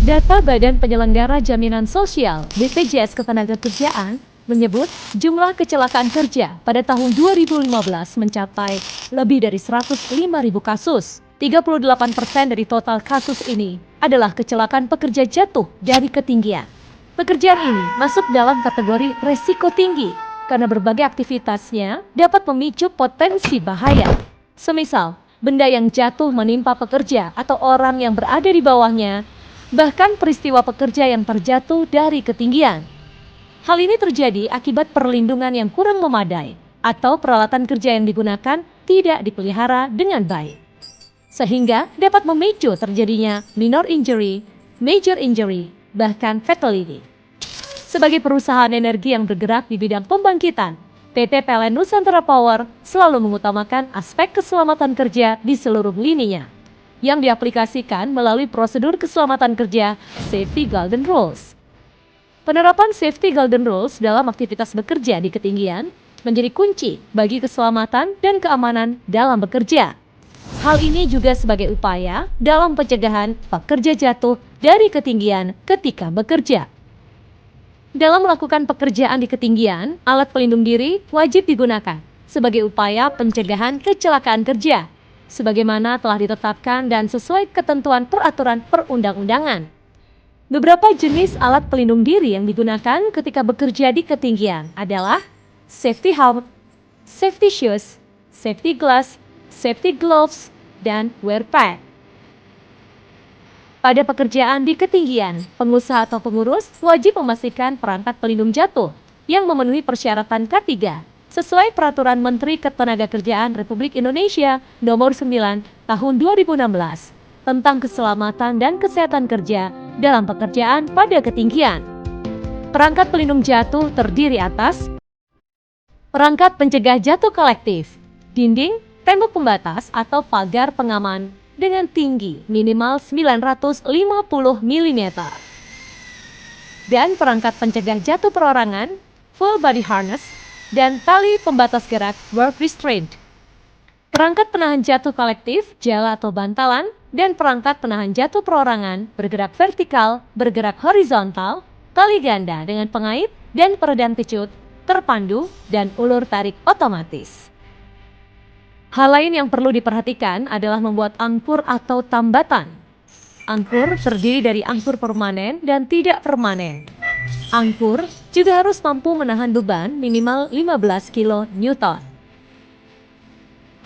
Data Badan Penyelenggara Jaminan Sosial (BPJS Ketenagakerjaan) menyebut jumlah kecelakaan kerja pada tahun 2015 mencapai lebih dari 105.000 kasus. 38% dari total kasus ini adalah kecelakaan pekerja jatuh dari ketinggian. Pekerjaan ini masuk dalam kategori resiko tinggi karena berbagai aktivitasnya dapat memicu potensi bahaya. Semisal, benda yang jatuh menimpa pekerja atau orang yang berada di bawahnya, bahkan peristiwa pekerja yang terjatuh dari ketinggian. Hal ini terjadi akibat perlindungan yang kurang memadai atau peralatan kerja yang digunakan tidak dipelihara dengan baik, sehingga dapat memicu terjadinya minor injury, major injury, bahkan fatality. Sebagai perusahaan energi yang bergerak di bidang pembangkitan, PT PLN Nusantara Power selalu mengutamakan aspek keselamatan kerja di seluruh lininya, yang diaplikasikan melalui prosedur keselamatan kerja Safety Golden Rules. Penerapan Safety Golden Rules dalam aktivitas bekerja di ketinggian menjadi kunci bagi keselamatan dan keamanan dalam bekerja. Hal ini juga sebagai upaya dalam pencegahan pekerja jatuh dari ketinggian ketika bekerja. Dalam melakukan pekerjaan di ketinggian, alat pelindung diri wajib digunakan sebagai upaya pencegahan kecelakaan kerja, sebagaimana telah ditetapkan dan sesuai ketentuan peraturan perundang-undangan. Beberapa jenis alat pelindung diri yang digunakan ketika bekerja di ketinggian adalah safety helmet, safety shoes, safety glass, safety gloves, dan wear pad. Pada pekerjaan di ketinggian, pengusaha atau pengurus wajib memastikan perangkat pelindung jatuh yang memenuhi persyaratan K3 sesuai Peraturan Menteri Ketenagakerjaan Republik Indonesia Nomor 9 Tahun 2016 tentang keselamatan dan kesehatan kerja dalam pekerjaan pada ketinggian. Perangkat pelindung jatuh terdiri atas perangkat pencegah jatuh kolektif, dinding, tembok pembatas atau pagar pengaman dengan tinggi minimal 950 mm, dan perangkat pencegah jatuh perorangan, full body harness, dan tali pembatas gerak work restraint. Perangkat penahan jatuh kolektif, jala atau bantalan, dan perangkat penahan jatuh perorangan bergerak vertikal, bergerak horizontal, tali ganda dengan pengait dan peredam kecut, terpandu, dan ulur tarik otomatis. Hal lain yang perlu diperhatikan adalah membuat angkur atau tambatan. Angkur terdiri dari angkur permanen dan tidak permanen. Angkur juga harus mampu menahan beban minimal 15 kN.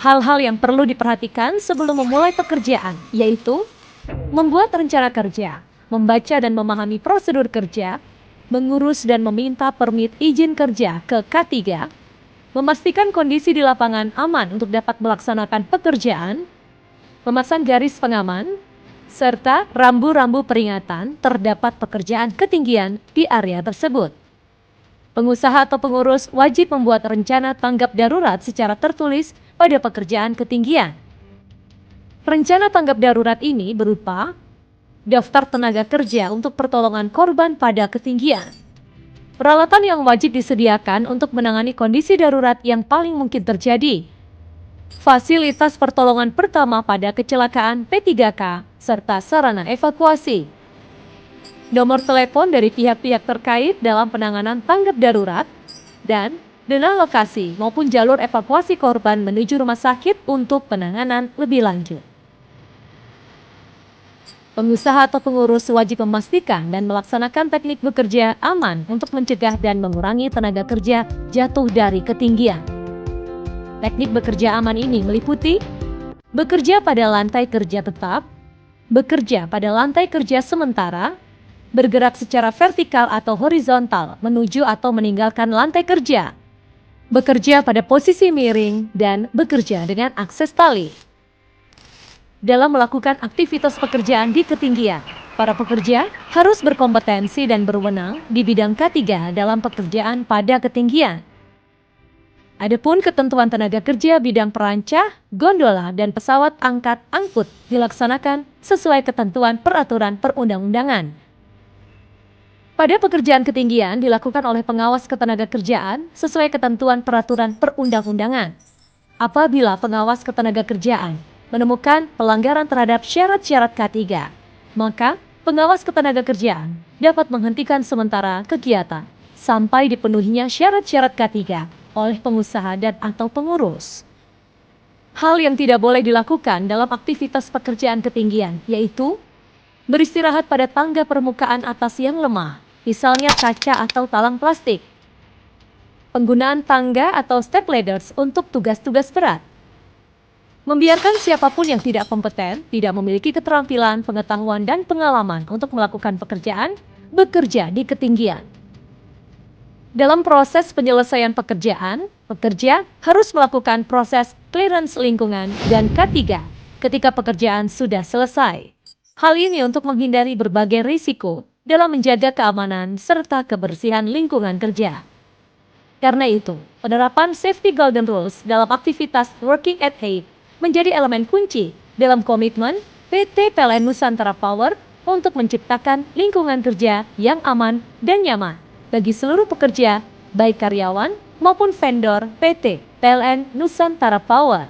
Hal-hal yang perlu diperhatikan sebelum memulai pekerjaan, yaitu membuat rencana kerja, membaca dan memahami prosedur kerja, mengurus dan meminta permit izin kerja ke K3, memastikan kondisi di lapangan aman untuk dapat melaksanakan pekerjaan, memasang garis pengaman, serta rambu-rambu peringatan terdapat pekerjaan ketinggian di area tersebut. Pengusaha atau pengurus wajib membuat rencana tanggap darurat secara tertulis pada pekerjaan ketinggian. Rencana tanggap darurat ini berupa daftar tenaga kerja untuk pertolongan korban pada ketinggian, peralatan yang wajib disediakan untuk menangani kondisi darurat yang paling mungkin terjadi, fasilitas pertolongan pertama pada kecelakaan P3K, serta sarana evakuasi. Nomor telepon dari pihak-pihak terkait dalam penanganan tanggap darurat, dan dana lokasi maupun jalur evakuasi korban menuju rumah sakit untuk penanganan lebih lanjut. Pengusaha atau pengurus wajib memastikan dan melaksanakan teknik bekerja aman untuk mencegah dan mengurangi tenaga kerja jatuh dari ketinggian. Teknik bekerja aman ini meliputi bekerja pada lantai kerja tetap, bekerja pada lantai kerja sementara, bergerak secara vertikal atau horizontal menuju atau meninggalkan lantai kerja, bekerja pada posisi miring, dan bekerja dengan akses tali. Dalam melakukan aktivitas pekerjaan di ketinggian, para pekerja harus berkompetensi dan berwenang di bidang K3 dalam pekerjaan pada ketinggian. Adapun ketentuan tenaga kerja bidang perancah, gondola, dan pesawat angkat angkut dilaksanakan sesuai ketentuan peraturan perundang-undangan. Pada pekerjaan ketinggian dilakukan oleh pengawas ketenagakerjaan sesuai ketentuan peraturan perundang-undangan. Apabila pengawas ketenagakerjaan menemukan pelanggaran terhadap syarat-syarat K3, maka Pengawas ketenagakerjaan dapat menghentikan sementara kegiatan sampai dipenuhinya syarat-syarat K3 oleh pengusaha dan atau pengurus. Hal yang tidak boleh dilakukan dalam aktivitas pekerjaan ketinggian yaitu beristirahat pada tangga permukaan atas yang lemah, misalnya kaca atau talang plastik. Penggunaan tangga atau step ladders untuk tugas-tugas berat. Membiarkan siapapun yang tidak kompeten, tidak memiliki keterampilan, pengetahuan, dan pengalaman untuk melakukan pekerjaan, bekerja di ketinggian. Dalam proses penyelesaian pekerjaan, pekerja harus melakukan proses clearance lingkungan dan K3 ketika pekerjaan sudah selesai. Hal ini untuk menghindari berbagai risiko dalam menjaga keamanan serta kebersihan lingkungan kerja. Karena itu, penerapan safety golden rules dalam aktivitas working at height menjadi elemen kunci dalam komitmen PT PLN Nusantara Power untuk menciptakan lingkungan kerja yang aman dan nyaman bagi seluruh pekerja, baik karyawan maupun vendor PT PLN Nusantara Power.